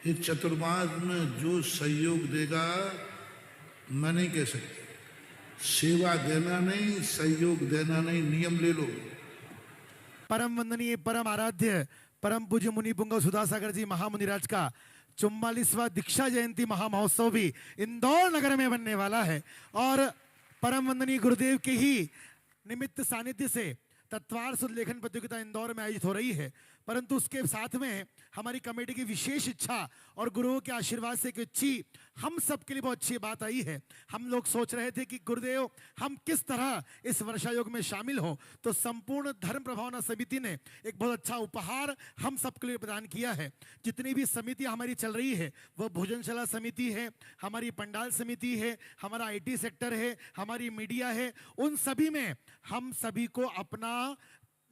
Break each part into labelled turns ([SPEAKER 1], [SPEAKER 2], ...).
[SPEAKER 1] इस चतुर्मास में जो सहयोग देगा, मैं नहीं कह सकता। सेवा देना नहीं, सहयोग देना नहीं, नियम ले लो।
[SPEAKER 2] परम वंदनीय परम आराध्य परम पूज्य मुनि पुंग सुधासागर जी महामुनिराज का 44वां दीक्षा जयंती महामहोत्सव भी इंदौर नगर में बनने वाला है और परम वंदनीय गुरुदेव के ही निमित्त सानिध्य से तत्वार शुद्ध लेखन प्रतियोगिता इंदौर में आयोजित हो रही है। परंतु उसके साथ में हमारी कमेटी की विशेष इच्छा और गुरुओं के आशीर्वाद से एक अच्छी हम सब के लिए बहुत अच्छी बात आई है। हम लोग सोच रहे थे कि गुरुदेव हम किस तरह इस वर्षा योग में शामिल हो, तो संपूर्ण धर्म प्रभावना समिति ने एक बहुत अच्छा उपहार हम सबके लिए प्रदान किया है। जितनी भी समिति हमारी चल रही है, वह भोजनशाला समिति है, हमारी पंडाल समिति है, हमारा IT सेक्टर है, हमारी मीडिया है, उन सभी में हम सभी को अपना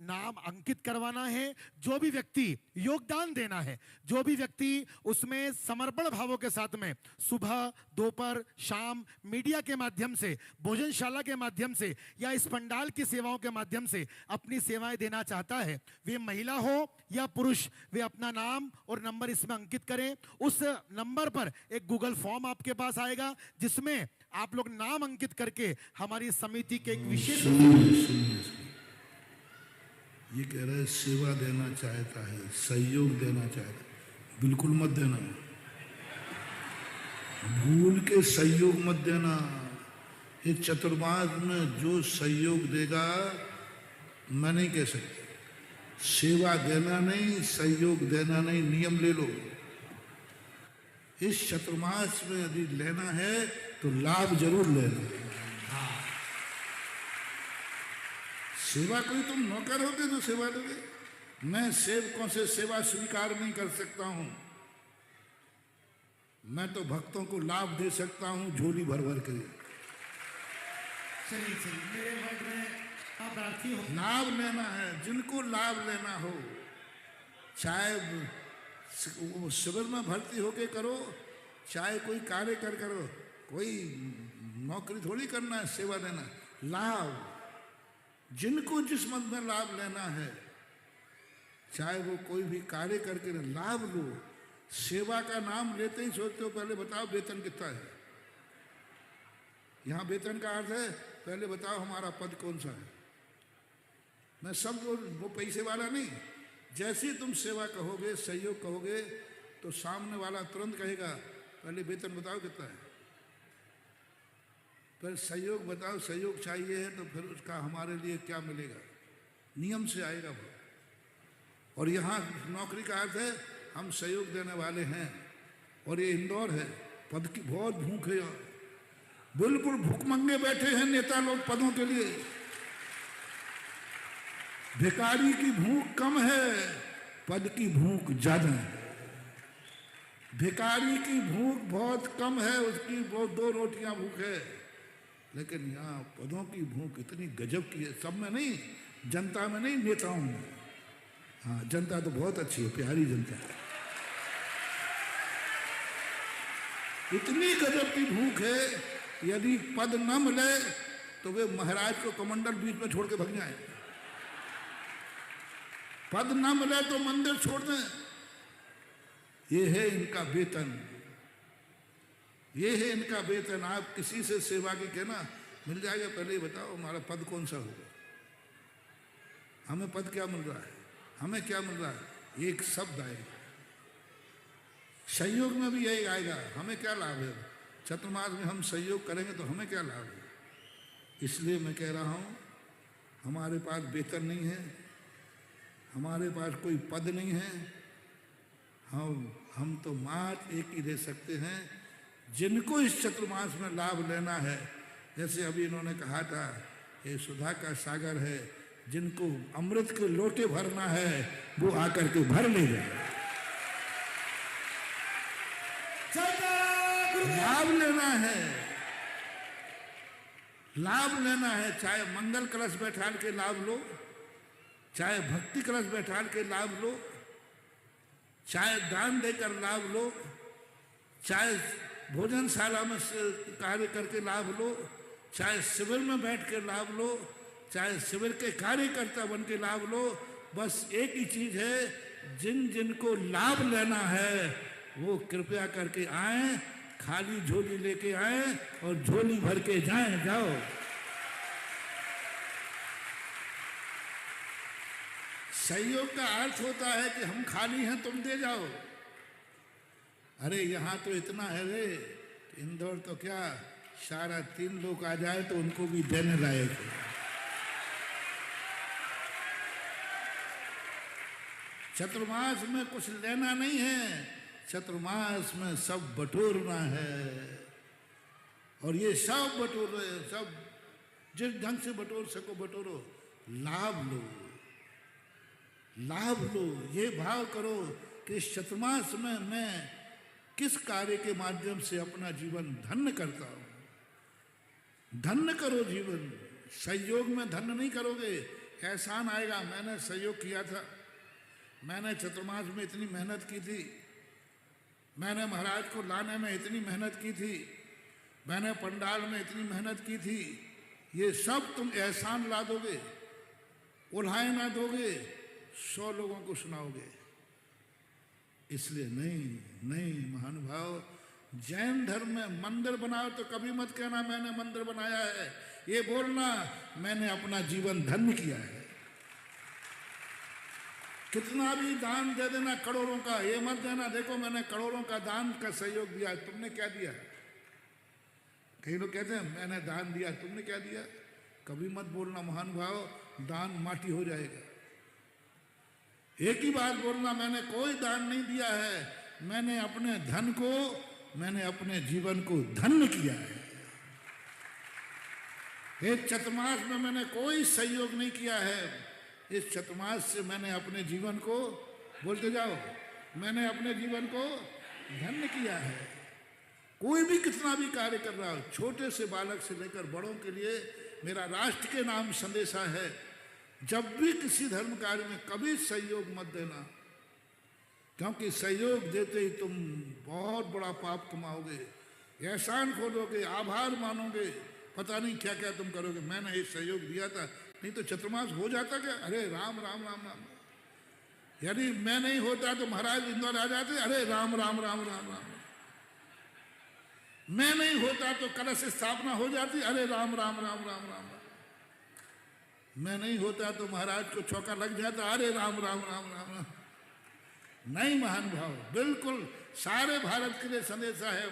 [SPEAKER 2] नाम अंकित करवाना है। जो भी व्यक्ति योगदान देना है, जो भी व्यक्ति उसमें समर्पण भावों के साथ में सुबह दोपहर शाम मीडिया के माध्यम से, भोजनशाला के माध्यम से या इस पंडाल की सेवाओं के माध्यम से अपनी सेवाएं देना चाहता है, वे महिला हो या पुरुष, वे अपना नाम और नंबर इसमें अंकित करें। उस नंबर पर एक गूगल फॉर्म आपके पास आएगा जिसमें आप लोग नाम अंकित करके हमारी समिति के एक विशेष
[SPEAKER 1] ये कह रहे सेवा देना चाहता है, सहयोग देना चाहता है, बिल्कुल मत देना। भूल के सहयोग मत देना। इस चतुर्मास में जो सहयोग देगा, मैं नहीं कह सकता। सेवा देना नहीं, सहयोग देना नहीं, नियम ले लो। इस चतुर्मास में यदि लेना है तो लाभ जरूर लेना। सेवा कोई तुम नौकर होगे तो सेवा दोगे। मैं सेवकों से सेवा स्वीकार नहीं कर सकता हूं। मैं तो भक्तों को लाभ दे सकता हूं, झोली भर भर के।
[SPEAKER 2] मेरे वर्ड में आप प्रार्थी हो।
[SPEAKER 1] लाभ लेना है, जिनको लाभ लेना हो, चाहे वो शिविर में भर्ती होके करो, चाहे कोई कार्य कर करो, कोई नौकरी थोड़ी करना है, सेवा देना। लाभ जिनको जिस मत में लाभ लेना है, चाहे वो कोई भी कार्य करके लाभ लो। सेवा का नाम लेते ही सोचते हो पहले बताओ वेतन कितना है। यहां वेतन का अर्थ है पहले बताओ हमारा पद कौन सा है। मैं सब वो पैसे वाला नहीं। जैसे ही तुम सेवा कहोगे, सहयोग कहोगे, तो सामने वाला तुरंत कहेगा पहले वेतन बताओ कितना है, फिर सहयोग बताओ, सहयोग चाहिए है तो फिर उसका हमारे लिए क्या मिलेगा, नियम से आएगा वो। और यहाँ नौकरी का अर्थ है हम सहयोग देने वाले हैं। और ये इंदौर है, पद की बहुत भूख है यहाँ, बिल्कुल भूखमंगे बैठे हैं नेता लोग पदों के लिए। भिखारी की भूख कम है, पद की भूख ज्यादा है। भिखारी की भूख बहुत कम है, उसकी बहुत 2 रोटियां भूख है। लेकिन यहाँ पदों की भूख इतनी गजब की है। सब में नहीं, जनता में नहीं, नेताओं में। हाँ, जनता तो बहुत अच्छी है, प्यारी जनता है। इतनी गजब की भूख है, यदि पद न मिले तो वे महाराज को कमंडल बीच में छोड़ के भाग जाए। पद न मिले तो मंदिर छोड़ दें। ये है इनका वेतन, ये है इनका वेतन। आप किसी से सेवा की कहना मिल जाएगा, पहले ही बताओ हमारा पद कौन सा होगा, हमें पद क्या मिल रहा है, हमें क्या मिल रहा है। एक शब्द आएगा, सहयोग में भी यही आएगा, हमें क्या लाभ है। चतुर्मास में हम सहयोग करेंगे तो हमें क्या लाभ है। इसलिए मैं कह रहा हूँ, हमारे पास वेतन नहीं है, हमारे पास कोई पद नहीं है। हम तो मात्र एक ही दे सकते हैं, जिनको इस चतुर्मास में लाभ लेना है। जैसे अभी इन्होंने कहा था, ये सुधा का सागर है, जिनको अमृत के लोटे भरना है वो आकर के भर ले जाए। लाभ लेना है, लाभ लेना है। चाहे मंगल कलश बैठाल के लाभ लो, चाहे भक्ति कलश बैठाल के लाभ लो, चाहे दान देकर लाभ लो, चाहे भोजनशाला में कार्य करके लाभ लो, चाहे शिविर में बैठ के लाभ लो, चाहे शिविर के कार्यकर्ता बन के लाभ लो। बस एक ही चीज है, जिन जिनको लाभ लेना है वो कृपया करके आए, खाली झोली लेके आए और झोली भर के जाएं। जाओ। सहयोग का अर्थ होता है कि हम खाली हैं, तुम दे जाओ। अरे यहां तो इतना है रे, इंदौर तो क्या, सारा 3 लोग आ जाए तो उनको भी देने लायक है। चतुर्मास में कुछ लेना नहीं है, चतुर्मास में सब बटोरना है। और ये सब बटोर रहे हैं, सब जिस ढंग से बटोर सको बटोरो, लाभ लो, लाभ लो। ये भाव करो कि इस चतुर्मास में मैं किस कार्य के माध्यम से अपना जीवन धन्य करता हूं। धन्य करो जीवन। सहयोग में धन्य नहीं करोगे, एहसान आएगा। मैंने सहयोग किया था, मैंने चतुर्मास में इतनी मेहनत की थी, मैंने महाराज को लाने में इतनी मेहनत की थी, मैंने पंडाल में इतनी मेहनत की थी। ये सब तुम एहसान ला दोगे, उल्हाए ना दोगे, 100 लोगों को सुनाओगे। इसलिए नहीं महानुभाव, जैन धर्म में मंदिर बनाओ तो कभी मत कहना मैंने मंदिर बनाया है, ये बोलना मैंने अपना जीवन धन्य किया है। कितना भी दान दे देना करोड़ों का, ये मत देना देखो मैंने करोड़ों का दान का सहयोग दिया, तुमने क्या दिया। कई लोग कहते हैं मैंने दान दिया, तुमने क्या दिया। कभी मत बोलना महानुभाव, दान माटी हो जाएगा। एक ही बात बोलना, मैंने कोई दान नहीं दिया है, मैंने अपने धन को, मैंने अपने जीवन को धन्य किया है। एक चतुर्मास में मैंने कोई सहयोग नहीं किया है, इस चतुर्मास से मैंने अपने जीवन को, बोलते जाओ, मैंने अपने जीवन को धन्य किया है। कोई भी कितना भी कार्य कर रहा हो, छोटे से बालक से लेकर बड़ों के लिए मेरा राष्ट्र के नाम संदेशा है, जब भी किसी धर्म कार्य में कभी सहयोग मत देना, क्योंकि सहयोग देते ही तुम बहुत बड़ा पाप कमाओगे, एहसान खोलोगे, आभार मानोगे, पता नहीं क्या क्या तुम करोगे। मैंने ये सहयोग दिया था, नहीं तो चतुर्मास हो जाता क्या। अरे राम राम राम राम, यदि मैं नहीं होता तो महाराज इंदौर आ जाते, अरे राम राम राम राम राम। मैं नहीं होता तो कलश स्थापना हो जाती, अरे राम राम राम राम राम। मैं नहीं होता तो महाराज को चौका लग जाता, अरे राम राम राम राम राम। नहीं महानुभाव, बिल्कुल सारे भारत के लिए संदेशा है।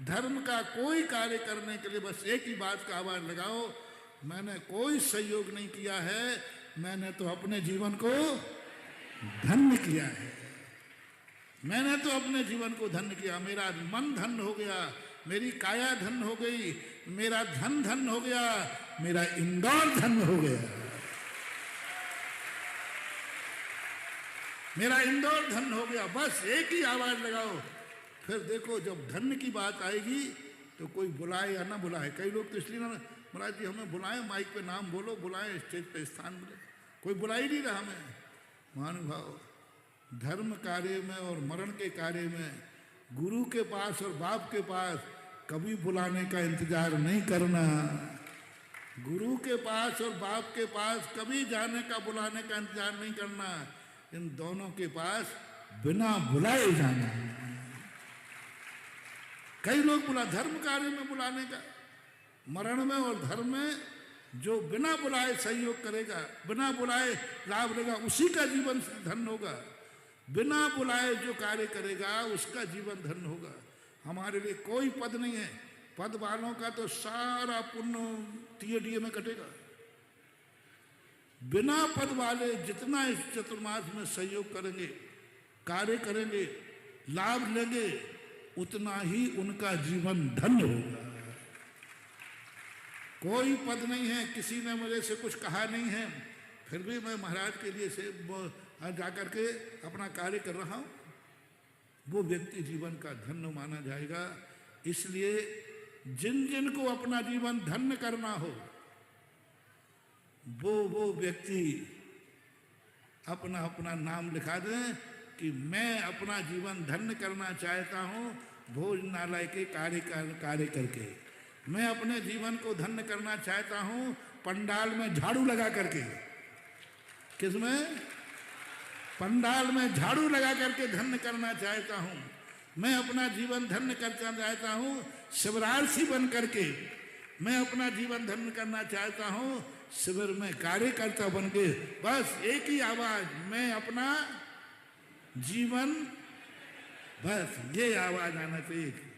[SPEAKER 1] धर्म का कोई कार्य करने के लिए बस एक ही बात का आवाज लगाओ, मैंने कोई सहयोग नहीं किया है, मैंने तो अपने जीवन को धन्य किया है। मैंने तो अपने जीवन को धन्य किया। मेरा मन धन्य हो गया, मेरी काया धन्य हो गई, मेरा धन धन्य हो गया, मेरा इंदौर धन्य हो गया, मेरा इंदौर धन्य हो गया। बस एक ही आवाज लगाओ, फिर देखो जब धन्य की बात आएगी तो कोई बुलाए या ना बुलाए। कई लोग तो इसलिए ना, महाराज जी हमें बुलाए, माइक पे नाम बोलो, बुलाए, स्टेज पे स्थान मिले, कोई बुला ही नहीं रहा हमें। महानुभाव, धर्म कार्य में और मरण के कार्य में गुरु के पास और बाप के पास कभी बुलाने का इंतजार नहीं करना। गुरु के पास और बाप के पास कभी जाने का, बुलाने का इंतजार नहीं करना। इन दोनों के पास बिना बुलाए जाना। कई लोग बुला, धर्म कार्य में बुलाने का, मरण में और धर्म में जो बिना बुलाए सहयोग करेगा, बिना बुलाए लाभ लेगा, उसी का जीवन धन्य होगा। बिना बुलाए जो कार्य करेगा उसका जीवन धन्य होगा। हमारे लिए कोई पद नहीं है, पद वालों का तो सारा पुण्य टीएडीए में कटेगा। बिना पद वाले जितना इस चतुर्मास में सहयोग करेंगे, कार्य करेंगे, लाभ लेंगे, उतना ही उनका जीवन धन्य होगा। कोई पद नहीं है, किसी ने मुझे से कुछ कहा नहीं है, फिर भी मैं महाराज के लिए से जाकर के अपना कार्य कर रहा हूं, वो व्यक्ति जीवन का धन्य माना जाएगा। इसलिए जिन जिन को अपना जीवन धन्य करना हो, वो व्यक्ति अपना अपना नाम लिखा दें कि मैं अपना जीवन धन्य करना चाहता हूं भोजनालय के कार्य करके। मैं अपने जीवन को धन्य करना चाहता हूं पंडाल में झाड़ू लगा करके। किसमें? पंडाल में झाड़ू लगा करके धन्य करना चाहता हूं। मैं अपना जीवन धन्य करना चाहता हूँ शिविरार्थी बन करके, मैं अपना जीवन धन्य करना चाहता हूँ शिविर में कार्यकर्ता बन के। बस एक ही आवाज, मैं अपना जीवन, बस ये आवाज आना चाहिए।